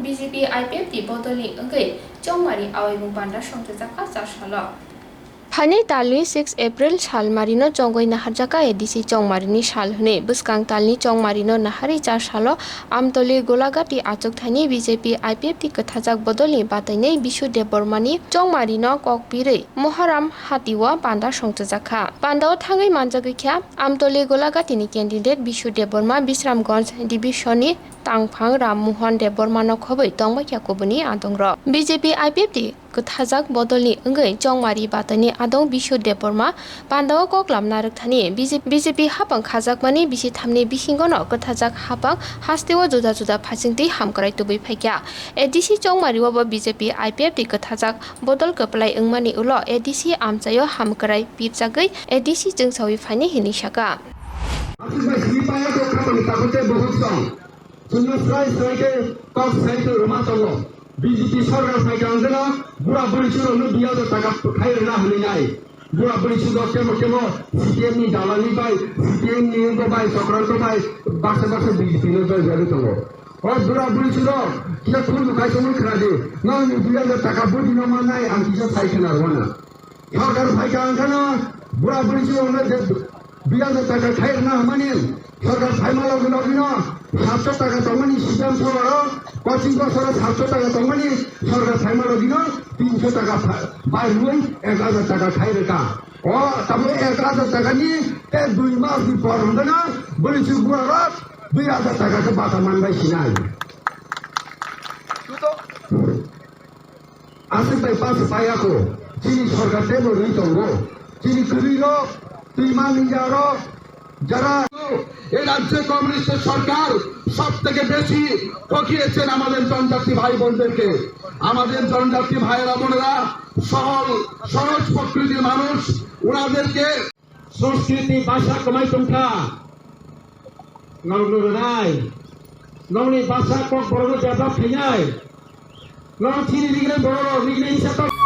BJP IPF di bodoli engai chongmari awai banda songte jaka chasalo Phani talni 6 April sal marino chongoi naharjaka edisi chongmarini sal hune buskang talni chongmarino nahari char salo amtoli golagati achuk thani BJP IPF ti kathajak bodoli batainei Bishu Debormani chongmarino kokpire Moharam Hatiwa banda songtjakha bandao thangai manjagikha amtoli golagati ni candidate Bishu Deborma Bisramganj divisioni Tangphang Ram Mohan Debormano khobai tongbaikya kobuni adongro BJP IPF ti kathajak bodoli engai chongmari batani adong Bishu Deborma bandao koklam narak thani BJP hapang khajakmani bisi thamni bisingono kathajak hapang hastewa juda juda phachingti hamkrai tubai phaikya ADC chongmari wa BJP IPF ti kathajak bodol kaplai engmani ulo ADC amchayo hamkrai pirchagai ADC jengsawi phani hini shaka BJP सरकार फाइकांजना बुरा बुरी सुरो नु बिया तो टाका खाइरना हने नाय बुरा बुरी सुरो केमो CPM नि दालानि बाय CPM नि को बाय संक्रांत बाय बासे BJP नो जरे तंगो और बुरा बुरी सुरो किया फुल खाइसमु खरादे न नि बिया तो टाका बुदी न मानाय आं किसा फाइकना रना सरकार फाइकांजना बुरा बुरी सुरो न बिया तो टाका खाइरना हमाने सरकार फाइमाला गनो 700 টাকা তমানি সিস্টেম সরো কোচিং বছরে 700 টাকা তমানি সরকার ফাইমাল দিন 300 টাকা বাই রুই 1000 টাকা খাইরে কা ও তবে 1000 টাকা নি তে 2 মাস দি পর হলো না বলিছি বুড়া 2000 টাকা কে বাতা মানবাই সিনাই তো আসে তাই পাস পায়াকো চিনি সরকার দেব রই তঙ্গো চিনি করিলো তুই মানি যারো যারা এই রাজ্যে কমিউনিস্টের সরকার সবথেকে বেশি ঠকিয়েছেন আমাদের জনজাতি ভাই বোনদেরকে আমাদের জনজাতি ভাইয়েরা বোনেরা সহজ প্রকৃতির মানুষ ওনাদেরকে সংস্কৃতি ভাষা কমাই সংখ্যা নাই নৌনি ভাষা কম বড় জায়গা ফেনায় নৌ চিনি লিখলে বড় লিখলে হিসাব